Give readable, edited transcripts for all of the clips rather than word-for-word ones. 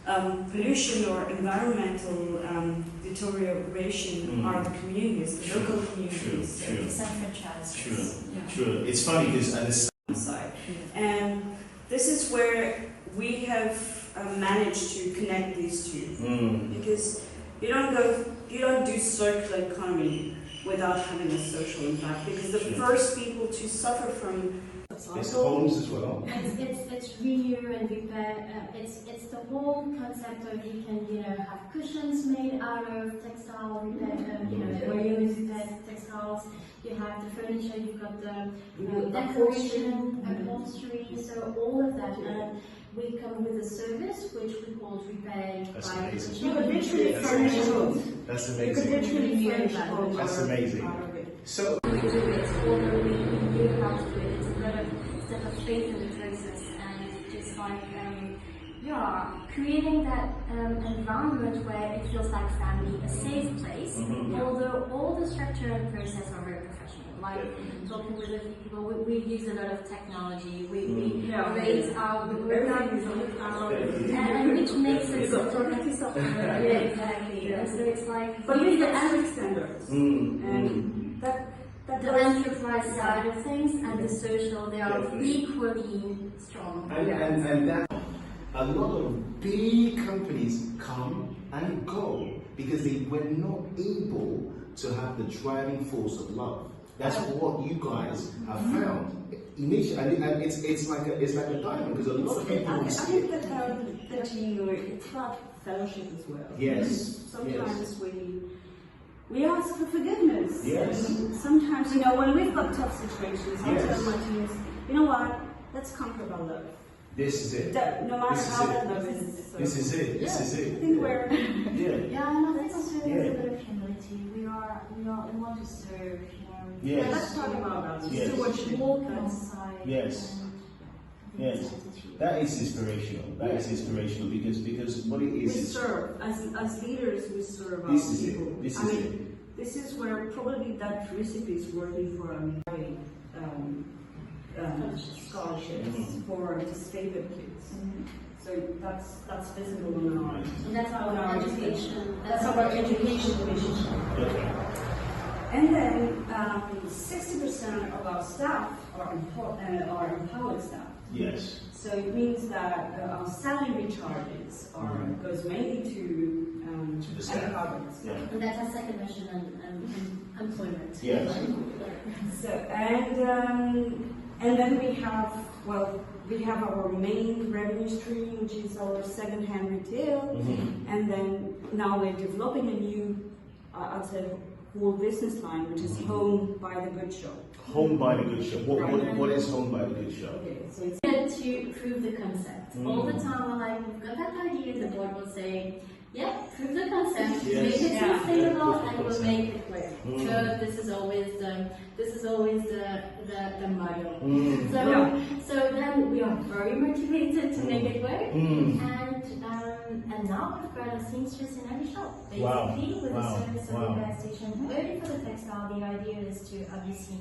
pollution or environmental deterioration are the communities, the local communities, disenfranchised. True. It's funny because at the side, and this is where we have managed to connect these two, because you don't do circular economy without having a social impact, because the first people to suffer from it's homes as well. It's renew and repair. It's the whole concept of you can have cushions made out of textile repair. Where you repair textiles. You have the furniture. You've got the decoration, upholstery. So all of that. And we come with a service which we call repair by you could literally furnish homes. That's amazing. You could literally furnish homes. That's amazing. So it's all the way you have to do it. It's a lot of faith in the process, and just like creating that environment where it feels like family, a safe place. Although all the structure and process are very professional. Like talking with a few people, we use a lot of technology. We raise our and which makes it exactly. And so it's like but with the ethics standards and the enterprise side of things and the social, they are equally strong. And that a lot of big companies come and go because they were not able to have the driving force of love. That's what you guys have found. Initially, and it's like a diamond because a lot of people. I think that it's about fellowship as well. Yes. Sometimes we ask for forgiveness. Yes. And sometimes, when we've got tough situations, I tell my teams, you know what? Let's conquer by love. This is it. No matter how that love is. This is it. This is it. I think we're. No, that's also a bit of humility. We want to serve. Yes. Let's talk about that. Yes. Walk alongside. Yes. Yes. That is inspirational. That is inspirational because what it is. We serve as leaders. We serve our people. This is where probably that recipe is working for scholarships for disabled kids. So that's visible on our. And that's our education. That's our education mission. And then 60% of our staff are empowered staff. Yes. So it means that our salary charges goes mainly to the staff. empowerment. Yeah. And that's our second mission and employment. Yes. So and then we have our main revenue stream, which is our second-hand retail, and then now we're developing a new, I'd say, whole business line, which is Home by the Good Shop. Home by the Good Shop. What is Home by the Good Shop? Okay, so it's to prove the concept. All the time, we've got that idea, the board will say, prove the concept, make it sustainable, and we'll make it work. So this is always the model. So then we are very motivated to make it work, and now we've got a seamstress in every shop, basically, with a service of repair station. Only for the textile, the idea is to obviously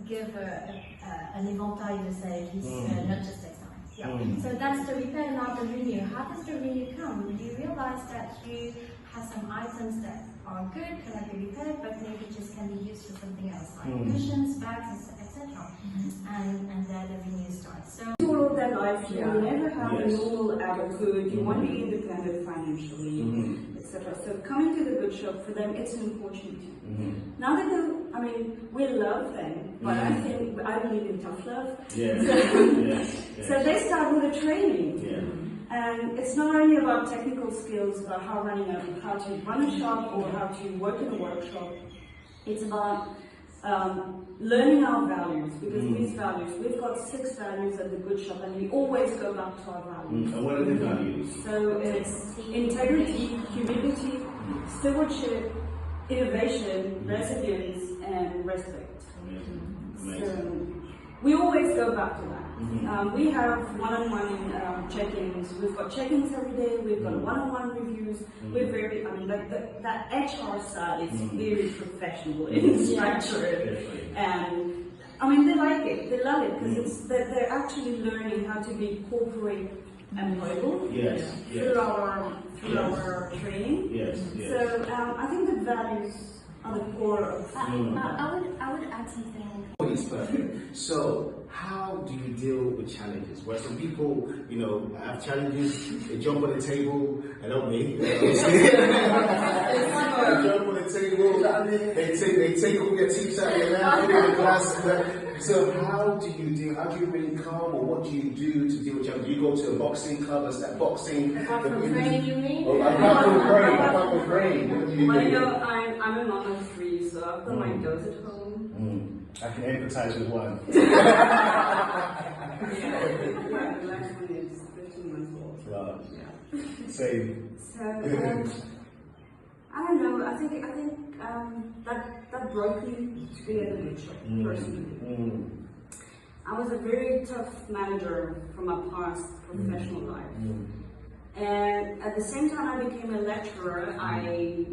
give an éventail de services, not just textile. So that's the repair, not the renew. How does the renew come? You realize that you have some items that are good, cannot be repaired, but maybe just can be used for something else, like cushions, bags, etc. And then the renew starts. So all of their life, you will never have a normal adulthood. You won't be independent financially, etc. So coming to the Good Shop for them, it's an opportunity. Now they go. We love them, but I believe in tough love. So they start with a training. And it's not only about technical skills, about how to run a shop or how to work in a workshop. It's about learning our values, because these values, we've got 6 values at the Good Shop, and we always go back to our values. And what are the values? So it's integrity, humility, stewardship, innovation, resilience, and respect. Amazing. So we always go back to that. We have one-on-one check-ins. We've got check-ins every day. We've got one-on-one reviews. We're very, that HR side is very professional in structure. And they like it. They love it because they're actually learning how to be corporate employable through our training. Yes. So I think the values are the core of. I would add something. It's perfect. So, how do you deal with challenges? Where some people, have challenges, they jump on the table, and not me. They jump on the table, they take all their teeth out of your mouth, put it in the glass. So, how do you remain calm, or what do you do to deal with challenges? You go to a boxing club and start boxing. Apart from praying, you mean? Oh, apart from praying, what do you do? Well, I'm a mom of 3, so I've got my girls at home. I can empathize with one. The last one is 15 months old. Right. Yeah. Same. So I don't know. I think that broke me to be at the GoodShop personally. I was a very tough manager from my past professional life, and at the same time I became a lecturer. I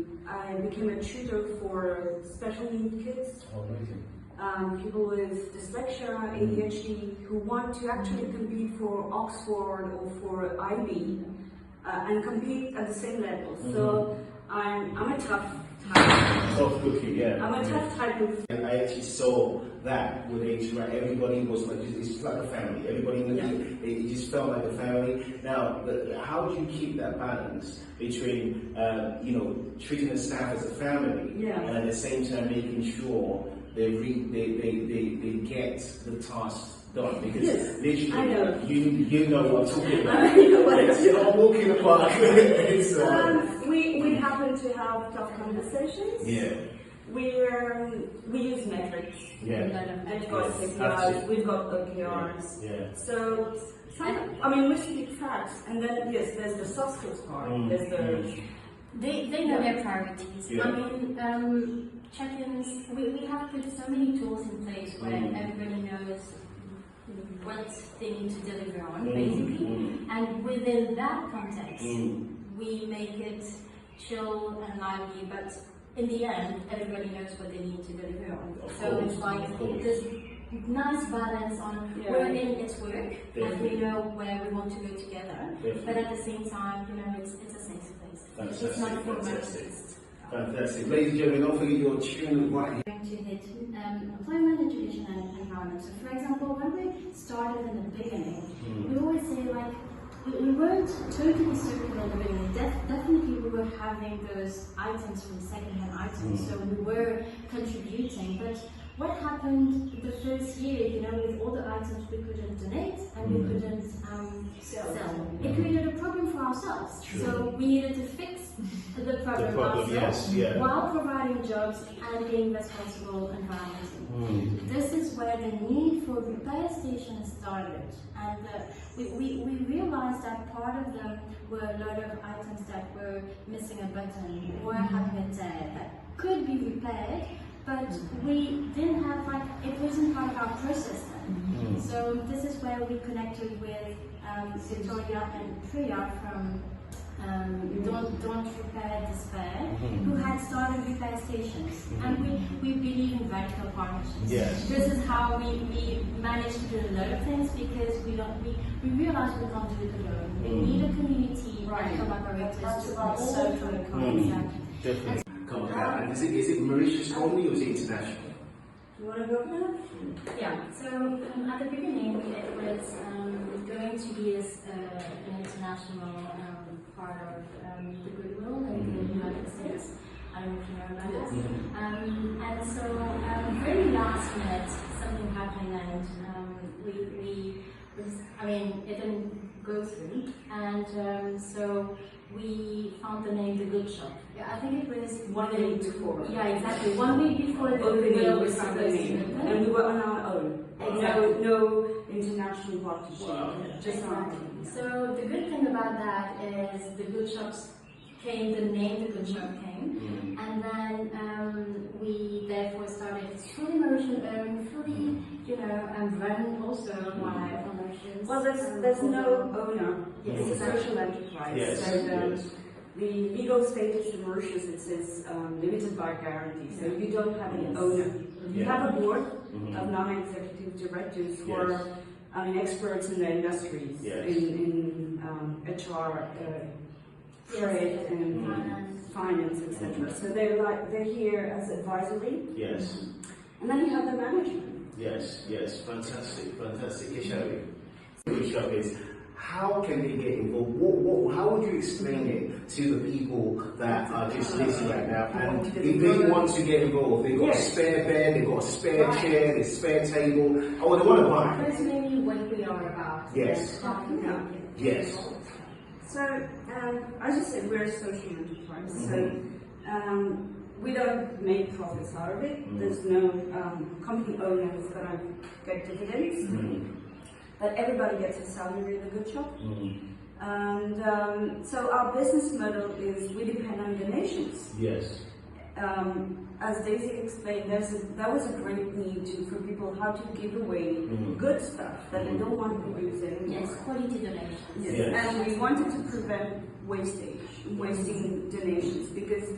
became a tutor for special needs kids. Oh, amazing. People with dyslexia, ADHD, who want to actually compete for Oxford or for IB and compete at the same level. So I'm a tough type. Tough cookie, yeah. I'm a tough type of. And I actually saw that when they interact. Everybody was like, it's like a family. Everybody, it just felt like a family. Now, how do you keep that balance between, treating the staff as a family, and at the same time making sure they get the task done? Because literally, you know what I'm talking about. I know what it's You're not walking the park. We happen to have tough conversations. Yeah. We use metrics. Yeah. We've got KPIs, we've got OKRs. Yeah. So, we speak facts, and then there's the soft skills part. There's the. They know their priorities. Yeah. Check-ins. We have put so many tools in place where everybody knows what they need to deliver on, basically. And within that context, we make it chill and lively, but in the end, everybody knows what they need to deliver on. So it's like this nice balance on we're in its work, and we know where we want to go together, but at the same time, it's a safe place. Fantastic. It's not formalized. Fantastic. Ladies and gentlemen, don't forget your tune right here. To hit employment, education, and environment. So, for example, when we started in the beginning, we always say we weren't totally circular in the beginning. Definitely, we were having those items from second-hand items, so we were contributing. But what happened the first year? With all the items we couldn't donate and we couldn't sell. It created a problem for ourselves. True. So we needed to fix the problem ourselves while providing jobs and being responsible environmentally. This is where the need for repair stations started, and we realized that part of them were a lot of items that were missing a button or having a tag that could be repaired, but we didn't have it wasn't part of our process then. So this is where we connected with Victoria and Priya from Don't Repair Despair, who had started repair stations, and we believe in vertical partnerships. Yes. This is how we managed to do a lot of things, because we realized we can't do it alone. We need a community of collaborators to all Definitely. Come on, and is it Mauritius only or is it international? You want to go for that? Yeah, so at the beginning it was going to be an international part of the Goodwill in the United States. I don't know if you know about that. And so very last minute something happened, and it didn't go through, and so we found the name The Good Shop. Yeah, I think it was 1 week before. Yeah, exactly. 1 week before the opening, was supposed to open. And we were on our own. Exactly. No international partnership. Just our own. So the good thing about that is the Good Shops came, the name The Good Shop came, and then we therefore started fully Mauritian owned, fully, and run also by Mauritians. Well, there's no owner. Yes, It's a social enterprise. Yes. So the legal status in Mauritius, it says limited by guarantee. So you don't have an owner. You have a board of non-executive directors who are experts in the industries, Yes. in HR, trade, and finance, etc. So they're here as advisory. Yes. And then you have the management. Yes, fantastic. GoodShop is, how can they get involved? How would you explain it to the people that are just listening right now? And if they want to get involved, they've got a spare bed, they've got a spare chair, a spare table, or they want to buy. First, maybe what we are about. Yes. Yes. So, as you said, we're a social enterprise. So, we don't make profits out of it. There's no company owners that get dividends. But everybody gets a salary in the GoodShop. And so our business model is we depend on donations. Yes. As Daisy explained, that was a great need for people how to give away good stuff that they don't want to use anymore. Yes, quality donations. Yes. And we wanted to prevent wasting donations, because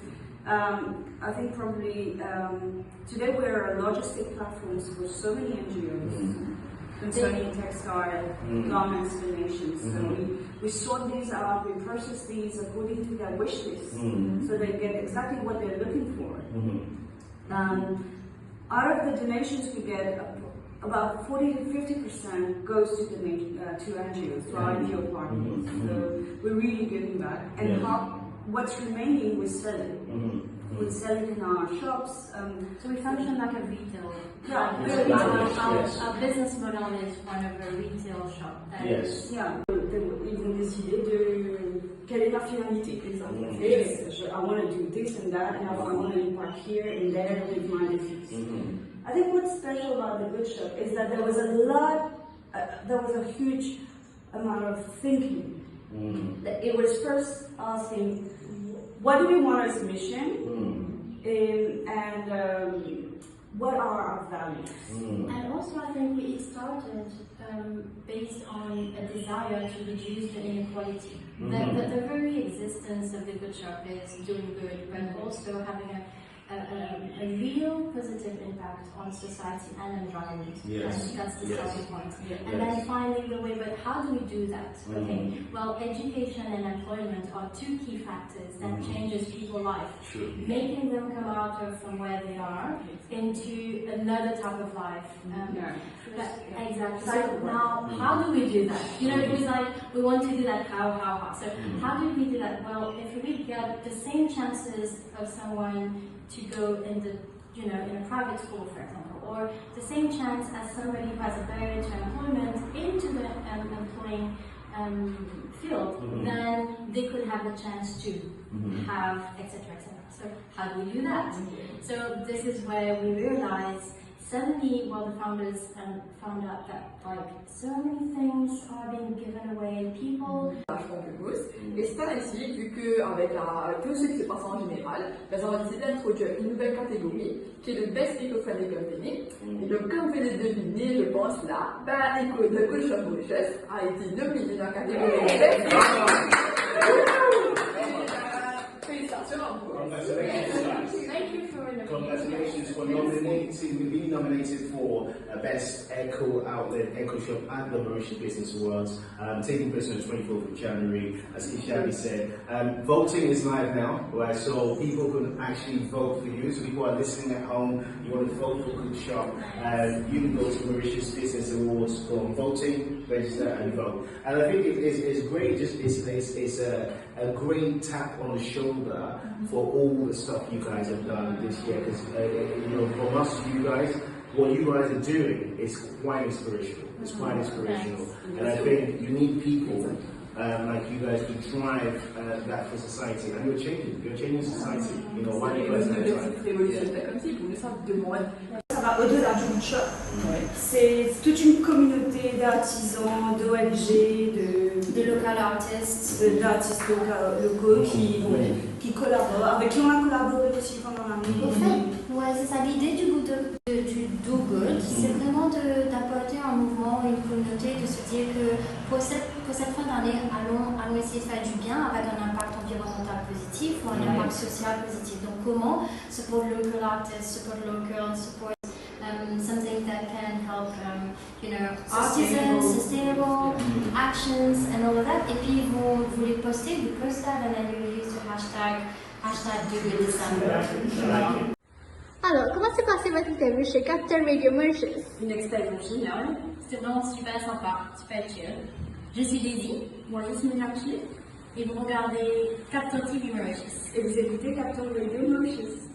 I think probably today we're a logistic platforms for so many NGOs concerning textile garments donations. So we sort these out, we process these according to their wish list, so they get exactly what they're looking for. Out of the donations we get, about 40 to 50% goes to NGOs, to our NGO partners. So we're really giving back. And what's remaining, we sell it. We sell it in our shops. So we function like a retail. Our business model is one of a retail shop. Yes. Yeah. Ils ont des idées de quelle est la finalité que ça fait. I want to do this and that, and I want to impact here and there with my business. I think what's special about the GoodShop is that there was a huge amount of thinking. It was first asking, what do we want as a mission, and what are our values? And also, I think it started based on a desire to reduce the inequality. The very existence of the GoodShop is doing good, but also having a real positive impact on society and environment. Yes. And that's the starting point. Yes. And then finding the way, but how do we do that? Okay. Well, education and employment are two key factors that changes people's life. Sure. Making them come out of from where they are into another type of life. Exactly. So now, how do we do that? You know, it was like, we want to do that, how? So how do we do that? Well, if we get the same chances of someone to go in in a private school, for example, or the same chance as somebody who has a barrier to employment into the employing field, then they could have the chance to have, etc., etc. So how do we do that? So this is where we realize suddenly, the founders found out that so many things are being given away, people. Et c'est ainsi, vu qu'avec tout ce qui se passe en général, on a décidé d'introduire une nouvelle catégorie qui est le Best Eco-Friendly Company. Et donc, comme vous l'avez deviné, je pense là, le GoodShop Mauritius a été nominé dans la catégorie Best Félicitations à vous. Congratulations for being nominated for Best Eco Outlet, Eco Shop at the Mauritius Business Awards, taking place on the 24th of January, as Ishabi said. Voting is live now, right? So people can actually vote for you. So people are listening at home, you want to vote for GoodShop, you can go to Mauritius Business Awards, go on voting, register and vote. And I think it's great, it's a great tap on the shoulder for all the stuff you guys have done this year, because from us to you guys, what you guys are doing is quite inspirational. It's quite inspirational, and I think you need people like you guys to drive that for society, and you're changing society. Why do you guys have Ça va au-delà du GoodShop. C'est toute une communauté d'artisans, d'ONG, de local artists, d'artistes locaux qui collaborent, avec qui on a collaboré aussi pendant l'année. En fait, c'est ça. L'idée du Do Good, c'est vraiment d'apporter un mouvement, une communauté, de se dire que pour cette fin d'année, allons essayer de faire du bien avec un impact environnemental positif ou un impact social positif. Donc comment support local artists, support local, support something that can help, sustainable actions and all of that. Et puis vous les postez, you post that and then you use the hashtag Do Good December. Alors, comment s'est passée votre interview chez Capital Radio Mauritius? Une expérience géniale. C'était vraiment super sympa, super chill. Je suis Daisy. Moi, je suis Meenakshee. Et vous regardez Capital TV Mauritius. Et vous écoutez Capital Radio Mauritius.